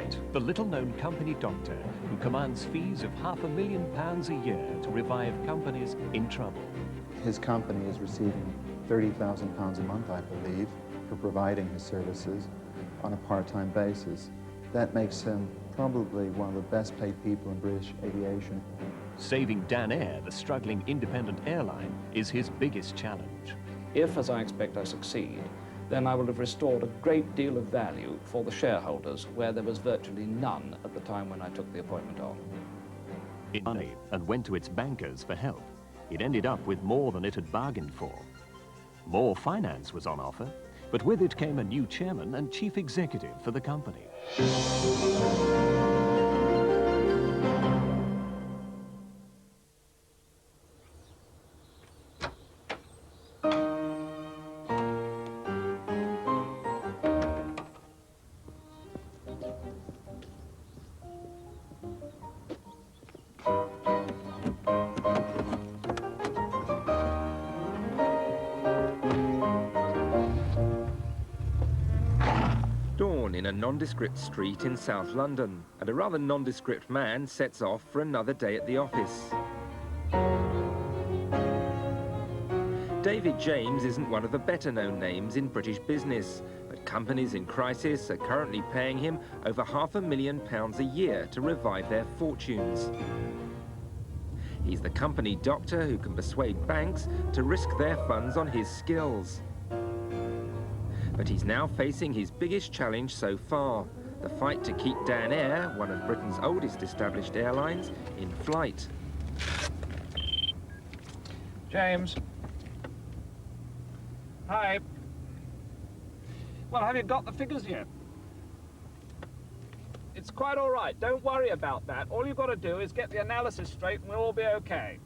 Meet the little-known company doctor who commands fees of £500,000 a year to revive companies in trouble. His company is receiving £30,000 a month, I believe, for providing his services on a part-time basis. That makes him probably one of the best paid people in British aviation. Saving Dan Air, the struggling independent airline, is his biggest challenge. If, as I expect, I succeed, then I will have restored a great deal of value for the shareholders, where there was virtually none at the time when I took the appointment on. In money and went to its bankers for help. It ended up with more than it had bargained for. More finance was on offer, but with it came a new chairman and chief executive for the company. Dawn in a nondescript street in South London, and a rather nondescript man sets off for another day at the office. David James isn't one of the better-known names in British business, but companies in crisis are currently paying him over £500,000 a year to revive their fortunes. He's the company doctor who can persuade banks to risk their funds on his skills. But he's now facing his biggest challenge so far, the fight to keep Dan Air, one of Britain's oldest established airlines, in flight. James. Hi. Well, have you got the figures yet? It's quite all right. Don't worry about that. All you've got to do is get the analysis straight and we'll all be okay.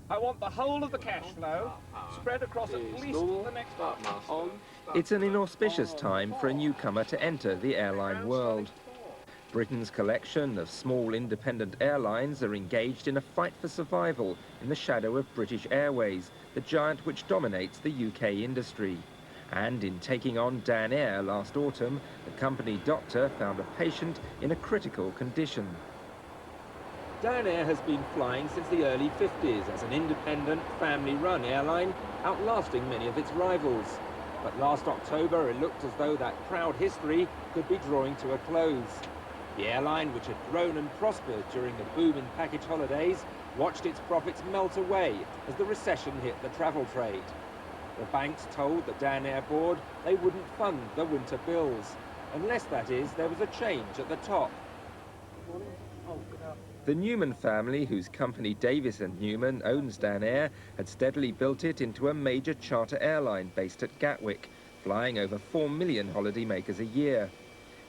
I want the whole of the cash flow spread across at least the next month. It's an inauspicious time for a newcomer to enter the airline world. Britain's collection of small independent airlines are engaged in a fight for survival in the shadow of British Airways, the giant which dominates the UK industry. And in taking on Dan Air last autumn, the company doctor found a patient in a critical condition. Dan Air has been flying since the early 50s as an independent, family-run airline, outlasting many of its rivals. But last October, it looked as though that proud history could be drawing to a close. The airline, which had grown and prospered during the boom in package holidays, watched its profits melt away as the recession hit the travel trade. The banks told the Dan Air board they wouldn't fund the winter bills, unless, that is, there was a change at the top. The Newman family, whose company Davis & Newman owns Dan Air, had steadily built it into a major charter airline based at Gatwick, flying over 4 million holidaymakers a year.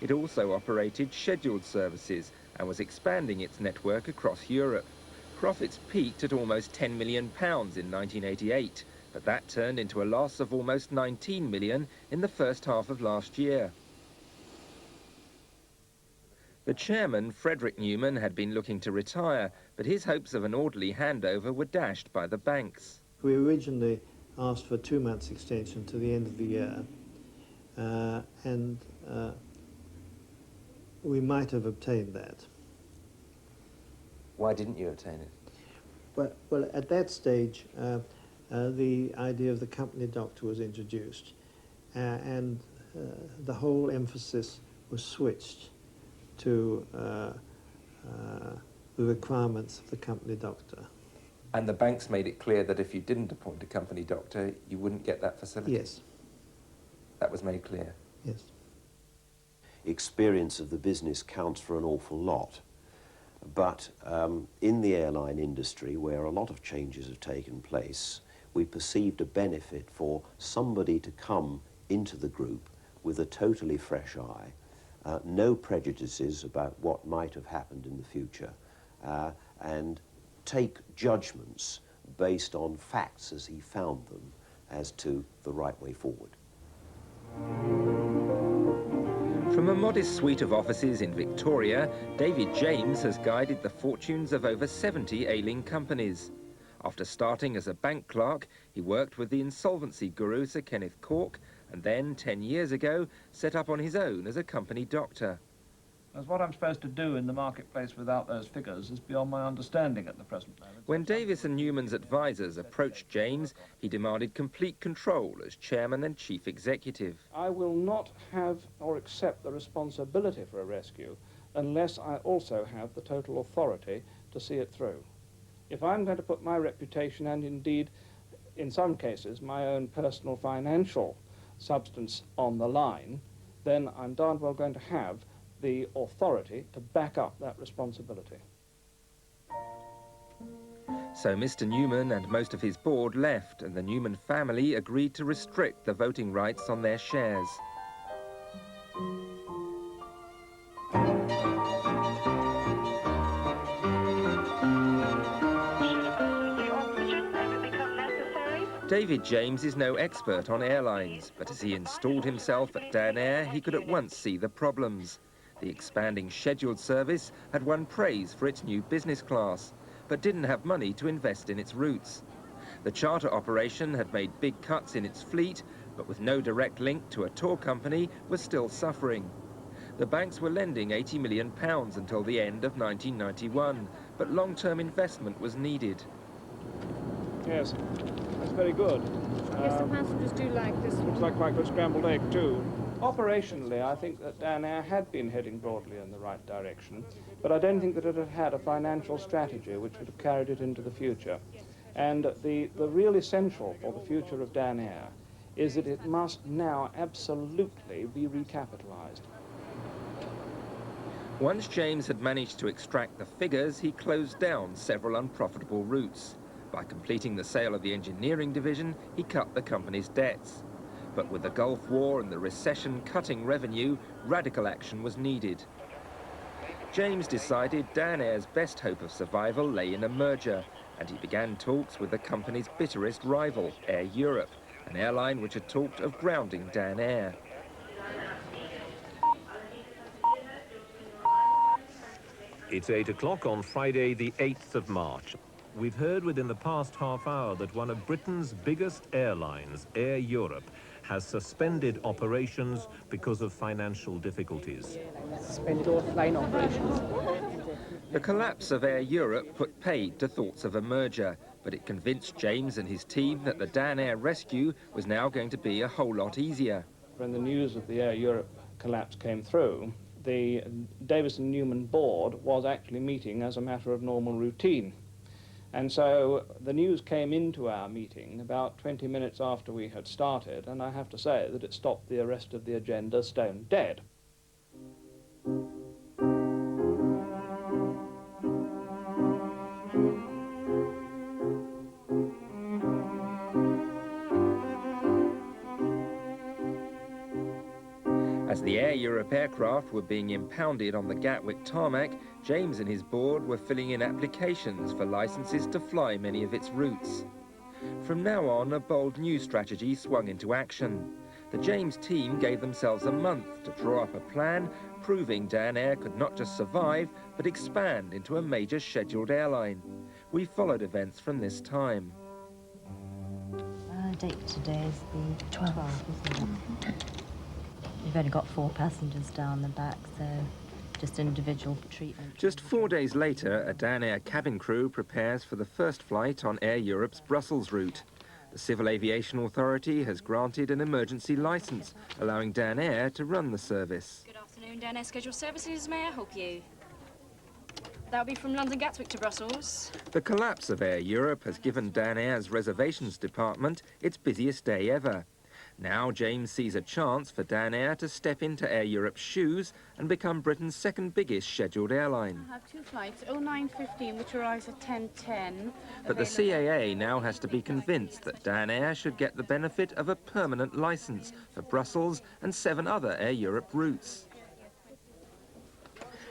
It also operated scheduled services and was expanding its network across Europe. Profits peaked at almost £10 million in 1988, but that turned into a loss of almost £19 million in the first half of last year. The chairman, Frederick Newman, had been looking to retire, but his hopes of an orderly handover were dashed by the banks. We originally asked for a 2 months extension to the end of the year, and we might have obtained that. Why didn't you obtain it? Well, at that stage, the idea of the company doctor was introduced, and the whole emphasis was switched to the requirements of the company doctor. And the banks made it clear that if you didn't appoint a company doctor, you wouldn't get that facility? Yes. That was made clear? Yes. Experience of the business counts for an awful lot. But in the airline industry, where a lot of changes have taken place, we perceived a benefit for somebody to come into the group with a totally fresh eye, no prejudices about what might have happened in the future, and take judgments based on facts as he found them as to the right way forward. From a modest suite of offices in Victoria, David James has guided the fortunes of over 70 ailing companies. After starting as a bank clerk, he worked with the insolvency guru Sir Kenneth Cork, and then, 10 years ago, set up on his own as a company doctor. As what I'm supposed to do in the marketplace without those figures is beyond my understanding at the present moment. When Davis and Newman's advisors approached James, he demanded complete control as chairman and chief executive. I will not have or accept the responsibility for a rescue unless I also have the total authority to see it through. If I'm going to put my reputation and indeed, in some cases, my own personal financial substance on the line, then I'm darn well going to have the authority to back up that responsibility. So Mr. Newman and most of his board left, and the Newman family agreed to restrict the voting rights on their shares. David James is no expert on airlines, but as he installed himself at Dan Air, he could at once see the problems. The expanding scheduled service had won praise for its new business class, but didn't have money to invest in its routes. The charter operation had made big cuts in its fleet, but with no direct link to a tour company, was still suffering. The banks were lending £80 million until the end of 1991, but long-term investment was needed. Yes, that's very good. Yes, the passengers do like this one. Looks like quite good scrambled egg too. Operationally, I think that Dan Air had been heading broadly in the right direction, but I don't think that it had had a financial strategy which would have carried it into the future. And the real essential for the future of Dan Air is that it must now absolutely be recapitalized. Once James had managed to extract the figures, he closed down several unprofitable routes. By completing the sale of the engineering division, he cut the company's debts. But with the Gulf War and the recession cutting revenue, radical action was needed. James decided Dan Air's best hope of survival lay in a merger, and he began talks with the company's bitterest rival, Air Europe, an airline which had talked of grounding Dan Air. It's 8 o'clock on Friday, the 8th of March. We've heard within the past half hour that one of Britain's biggest airlines, Air Europe, has suspended operations because of financial difficulties. Suspended all flying operations. The collapse of Air Europe put paid to thoughts of a merger, but it convinced James and his team that the Dan Air rescue was now going to be a whole lot easier. When the news of the Air Europe collapse came through, the Davis and Newman board was actually meeting as a matter of normal routine. And so the news came into our meeting about 20 minutes after we had started, and I have to say that it stopped the rest of the agenda stone dead. As the Air Europe aircraft were being impounded on the Gatwick tarmac, James and his board were filling in applications for licenses to fly many of its routes. From now on, a bold new strategy swung into action. The James team gave themselves a month to draw up a plan, proving Dan Air could not just survive, but expand into a major scheduled airline. We followed events from this time. Date today is the 12th, isn't it? You've only got 4 passengers down the back, so just individual treatment. Just 4 days later, a Dan Air cabin crew prepares for the first flight on Air Europe's Brussels route. The Civil Aviation Authority has granted an emergency licence, allowing Dan Air to run the service. Good afternoon, Dan Air Scheduled Services. May I help you? That'll be from London Gatwick to Brussels. The collapse of Air Europe has given Dan Air's reservations department its busiest day ever. Now James sees a chance for Dan Air to step into Air Europe's shoes and become Britain's second biggest scheduled airline. I have 2 flights, 09:15, which arrives at 10:10. But the CAA now has to be convinced that Dan Air should get the benefit of a permanent licence for Brussels and 7 other Air Europe routes.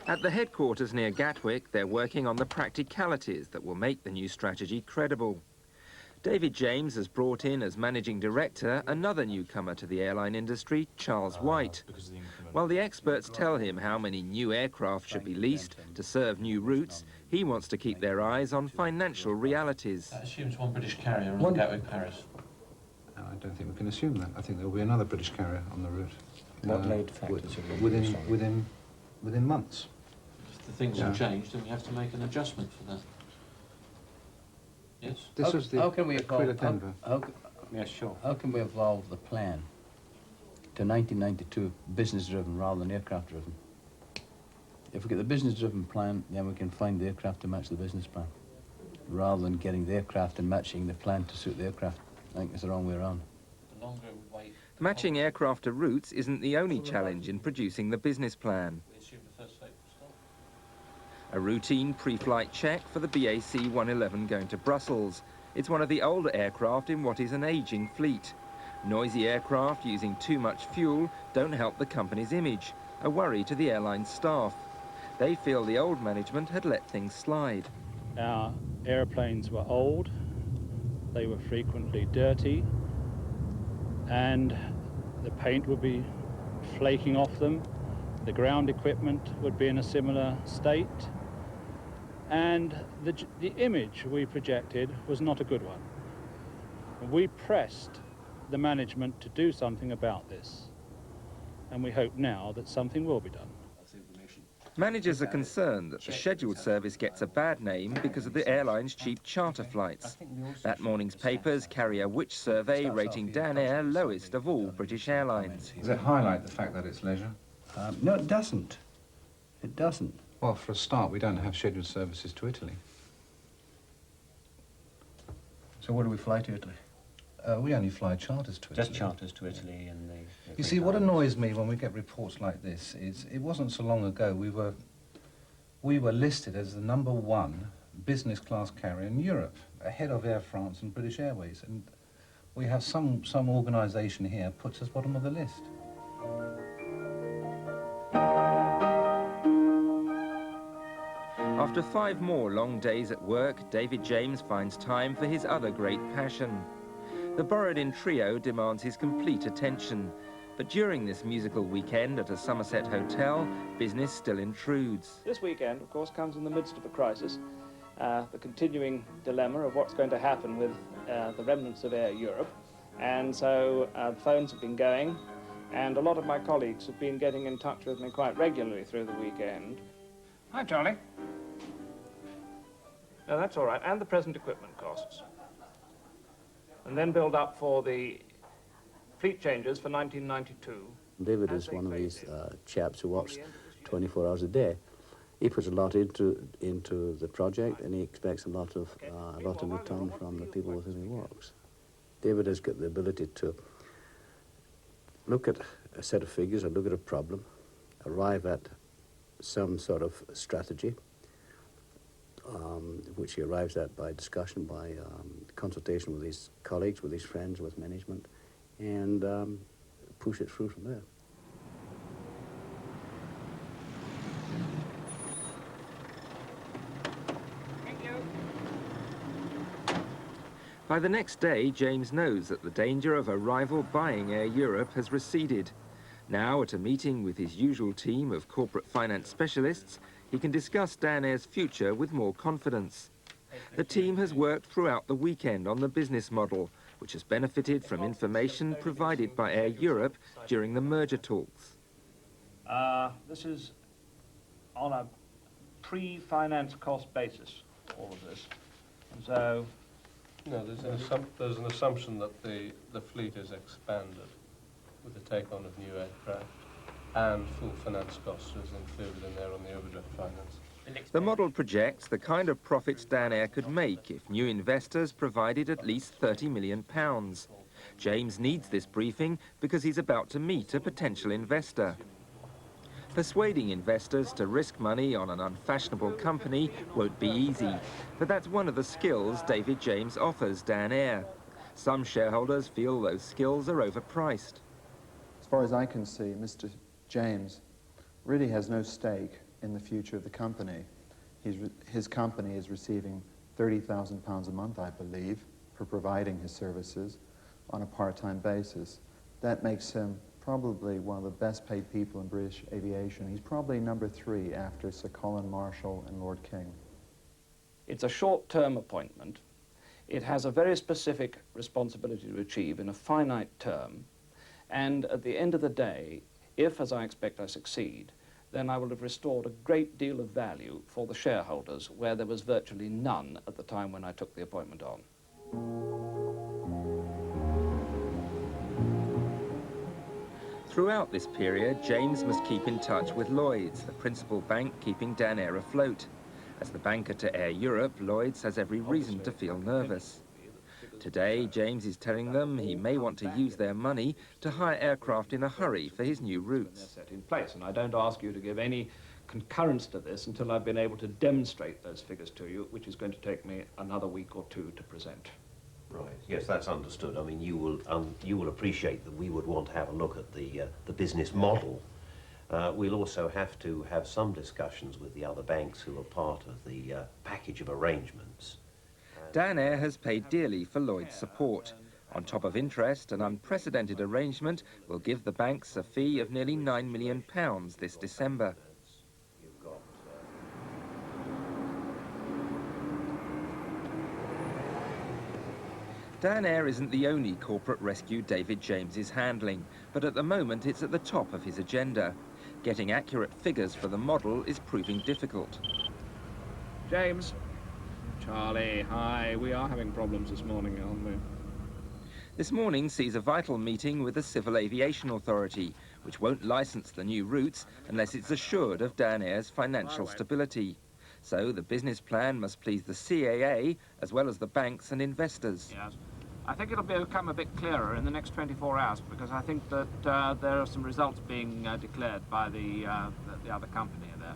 At the headquarters near Gatwick, they're working on the practicalities that will make the new strategy credible. David James has brought in as managing director another newcomer to the airline industry, Charles White. While the experts tell him how many new aircraft should be leased to serve new routes, he wants to keep their eyes on financial realities. That assumes one British carrier on Gatwick, Paris. I don't think we can assume that. I think there will be another British carrier on the route. What load factors within within months. If the things have changed, then we have to make an adjustment for that. Yes? This was the how can we Aquila evolve, Denver. Yes, sure. how can we evolve the plan to 1992 business-driven rather than aircraft-driven? If we get the business-driven plan, then we can find the aircraft to match the business plan, rather than getting the aircraft and matching the plan to suit the aircraft. I think it's the wrong way around. The longer we wait... Matching aircraft to routes isn't the only challenge in producing the business plan. We assume the first flight will start. A routine pre-flight check for the BAC 111 going to Brussels. It's one of the older aircraft in what is an ageing fleet. Noisy aircraft using too much fuel don't help the company's image, a worry to the airline staff. They feel the old management had let things slide. Our airplanes were old, they were frequently dirty, and the paint would be flaking off them. The ground equipment would be in a similar state, and the image we projected was not a good one. We pressed the management to do something about this, and we hope now that something will be done. Managers are concerned that the scheduled service gets a bad name because of the airline's cheap charter flights. That morning's papers carry a Which survey rating Dan Air lowest of all British airlines. Does it highlight the fact that it's leisure? No, it doesn't. It doesn't. Well, for a start, we don't have scheduled services to Italy. So where do we fly to Italy? We only fly charters to Italy. Just charters to Italy and the You see, what annoys me when we get reports like this is it wasn't so long ago we were listed as the #1 business class carrier in Europe, ahead of Air France and British Airways, and we have some organisation here puts us bottom of the list. After 5 more long days at work, David James finds time for his other great passion. The Borodin Trio demands his complete attention, but during this musical weekend at a Somerset hotel, business still intrudes. This weekend, of course, comes in the midst of a crisis, the continuing dilemma of what's going to happen with the remnants of Air Europe, and so phones have been going, and a lot of my colleagues have been getting in touch with me quite regularly through the weekend. Hi, Charlie. No, that's all right, and the present equipment costs. And then build up for the fleet changes for 1992. David is one of these chaps who works 24 hours a day. He puts a lot into the project, and he expects a lot of return from the people with whom he works. David has got the ability to look at a set of figures, or look at a problem, arrive at some sort of strategy, which he arrives at by discussion, by consultation with his colleagues, with his friends, with management, and push it through from there. Thank you. By the next day, James knows that the danger of a rival buying Air Europe has receded. Now, at a meeting with his usual team of corporate finance specialists, he can discuss Dan Air's future with more confidence. The team has worked throughout the weekend on the business model, which has benefited from information provided by Air Europe during the merger talks. This is on a pre-finance cost basis, all of this. And so... No, there's an assumption that the fleet is expanded with the take-on of new aircraft, and full finance costs is included in there on the overdraft finance. The model projects the kind of profits Dan Air could make if new investors provided at least £30 million. James needs this briefing because he's about to meet a potential investor. Persuading investors to risk money on an unfashionable company won't be easy, but that's one of the skills David James offers Dan Air. Some shareholders feel those skills are overpriced. As far as I can see, Mr. James really has no stake in the future of the company. His company is receiving £30,000 a month, I believe, for providing his services on a part-time basis. That makes him probably one of the best paid people in British aviation. He's probably #3 after Sir Colin Marshall and Lord King. It's a short-term appointment. It has a very specific responsibility to achieve in a finite term. And at the end of the day, if, as I expect, I succeed, then I will have restored a great deal of value for the shareholders, where there was virtually none at the time when I took the appointment on. Throughout this period, James must keep in touch with Lloyds, the principal bank keeping Danair afloat. As the banker to Air Europe, Lloyds has every reason to feel nervous. Today, James is telling them he may want to use their money to hire aircraft in a hurry for his new routes. Set in place, and I don't ask you to give any concurrence to this until I've been able to demonstrate those figures to you, which is going to take me another week or two to present. Right. Yes, that's understood. I mean, you will appreciate that we would want to have a look at the business model. We'll also have to have some discussions with the other banks who are part of the package of arrangements. Danair has paid dearly for Lloyd's support. On top of interest, an unprecedented arrangement will give the banks a fee of nearly £9 million this December. Danair isn't the only corporate rescue David James is handling, but at the moment it's at the top of his agenda. Getting accurate figures for the model is proving difficult. James. Charlie, hi. We are having problems this morning, aren't we? This morning sees a vital meeting with the Civil Aviation Authority, which won't license the new routes unless it's assured of Danair's financial stability. So the business plan must please the CAA as well as the banks and investors. Yes. I think it'll become a bit clearer in the next 24 hours, because I think that there are some results being declared by the other company there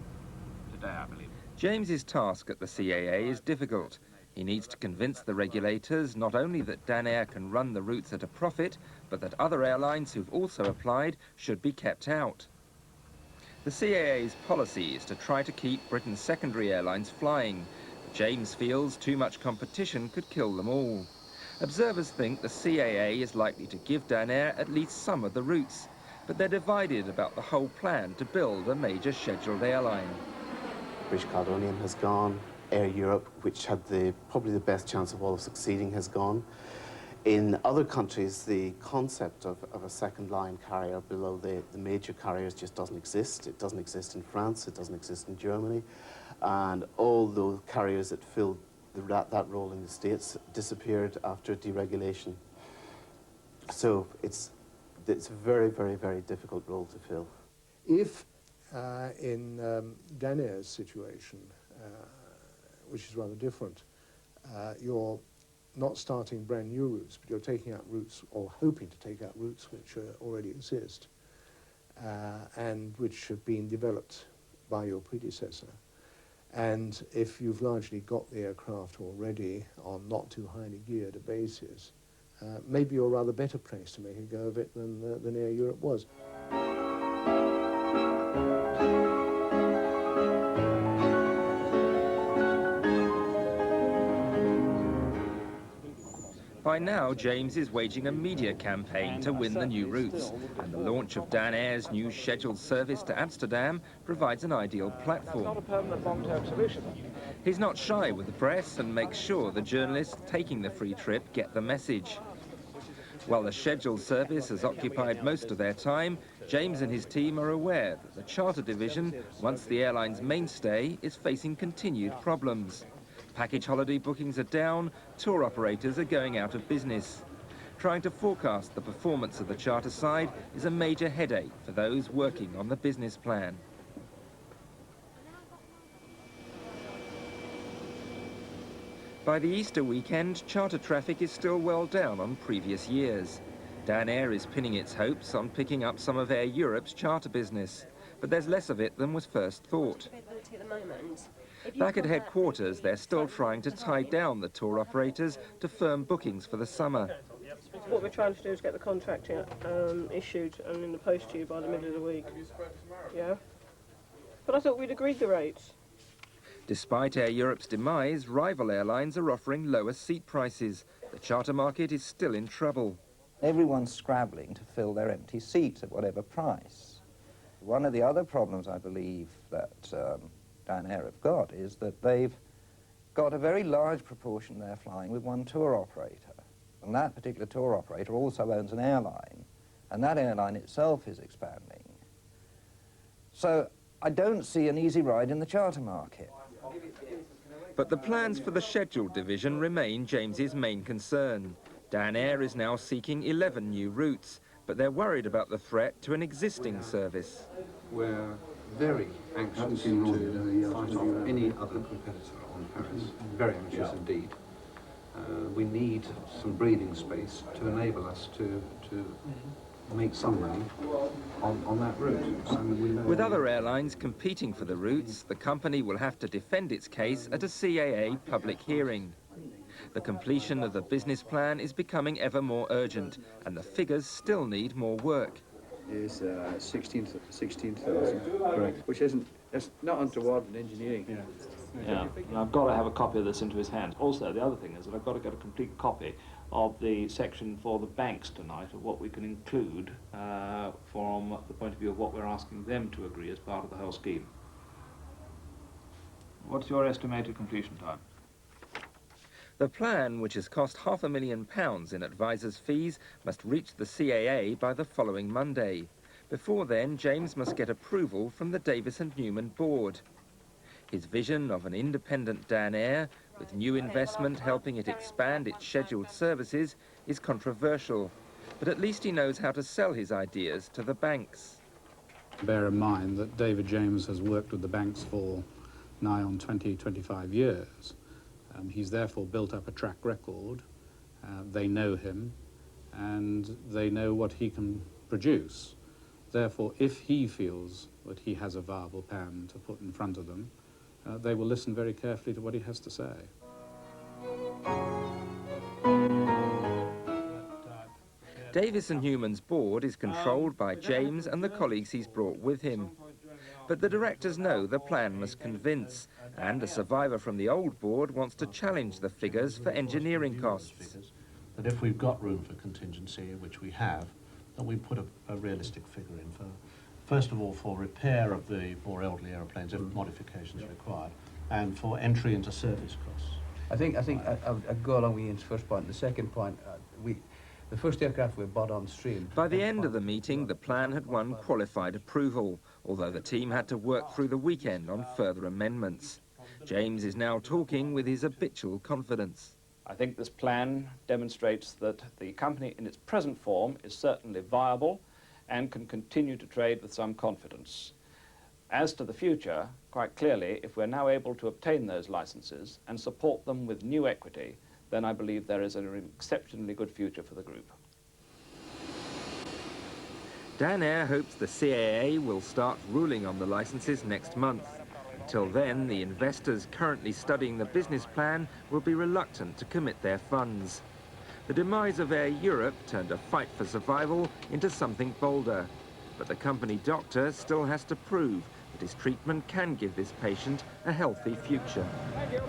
today, I believe. James's task at the CAA is difficult. He needs to convince the regulators not only that Danair can run the routes at a profit, but that other airlines who've also applied should be kept out. The CAA's policy is to try to keep Britain's secondary airlines flying, but James feels too much competition could kill them all. Observers think the CAA is likely to give Danair at least some of the routes, but they're divided about the whole plan to build a major scheduled airline. British Caledonian has gone, Air Europe, which had probably the best chance of all of succeeding, has gone. In other countries, the concept of a second line carrier below the major carriers just doesn't exist. It doesn't exist in France, it doesn't exist in Germany, and all the carriers that filled that role in the States disappeared after deregulation. So it's a very, very, very difficult role to fill. If in Danair's situation, which is rather different, you're not starting brand new routes, but you're taking out routes, or hoping to take out routes which already exist, and which have been developed by your predecessor. And if you've largely got the aircraft already on not too highly geared a basis, maybe you're rather better placed to make a go of it than Air Europe was. By now, James is waging a media campaign to win the new routes, and the launch of Danair's new scheduled service to Amsterdam provides an ideal platform. That's not a permanent long-term solution. He's not shy with the press and makes sure the journalists taking the free trip get the message. While the scheduled service has occupied most of their time, James and his team are aware that the charter division, once the airline's mainstay, is facing continued problems. Package holiday bookings are down, tour operators are going out of business. Trying to forecast the performance of the charter side is a major headache for those working on the business plan. By the Easter weekend, charter traffic is still well down on previous years. Danair is pinning its hopes on picking up some of Air Europe's charter business, but there's less of it than was first thought. Back at headquarters, they're still trying to tie down the tour operators to firm bookings for the summer. What we're trying to do is get the contract issued and in the post to you by the middle of the week. Yeah? But I thought we'd agreed the rates. Despite Air Europe's demise, rival airlines are offering lower seat prices. The charter market is still in trouble. Everyone's scrabbling to fill their empty seats at whatever price. One of the other problems, I believe, that Danair have got is that they've got a very large proportion they're flying with one tour operator. And that particular tour operator also owns an airline, and that airline itself is expanding. So I don't see an easy ride in the charter market. But the plans for the scheduled division remain James's main concern. Dan Air is now seeking 11 new routes, but they're worried about the threat to an existing service. We're very anxious to fight off any other competitor on Paris, very anxious indeed. We need some breathing space to enable us to make some money on that route. So With other airlines competing for the routes, the company will have to defend its case at a CAA public hearing. The completion of the business plan is becoming ever more urgent, and the figures still need more work. Is 16,000, correct? Which that's not untoward in engineering. Yeah, and I've got to have a copy of this into his hands. Also, the other thing is that I've got to get a complete copy of the section for the banks tonight, of what we can include from the point of view of what we're asking them to agree as part of the whole scheme. What's your estimated completion time? The plan, which has cost £500,000 in advisors' fees, must reach the CAA by the following Monday. Before then, James must get approval from the Davis and Newman board. His vision of an independent Dan Air, with new investment helping it expand its scheduled services, is controversial. But at least he knows how to sell his ideas to the banks. Bear in mind that David James has worked with the banks for nigh on 25 years. He's therefore built up a track record. They know him, and they know what he can produce. Therefore, if he feels that he has a viable plan to put in front of them, they will listen very carefully to what he has to say. Davis and Newman's board is controlled by James and the colleagues he's brought with him. But the directors know the plan must convince, and a survivor from the old board wants to challenge the figures for engineering costs. That if we've got room for contingency, which we have, then we put a realistic figure in for, first of all, for repair of the more elderly aeroplanes if modifications are required, and for entry into service costs. I think I'd go along with Ian's first point. The second point, the first aircraft we bought on stream. By the end of the meeting, the plan had won qualified approval, although the team had to work through the weekend on further amendments. James is now talking with his habitual confidence. I think this plan demonstrates that the company in its present form is certainly viable and can continue to trade with some confidence. As to the future, quite clearly, if we're now able to obtain those licenses and support them with new equity, then I believe there is an exceptionally good future for the group. Dan Air hopes the CAA will start ruling on the licenses next month. Until then, the investors currently studying the business plan will be reluctant to commit their funds. The demise of Air Europe turned a fight for survival into something bolder. But the company doctor still has to prove that his treatment can give this patient a healthy future. Thank you.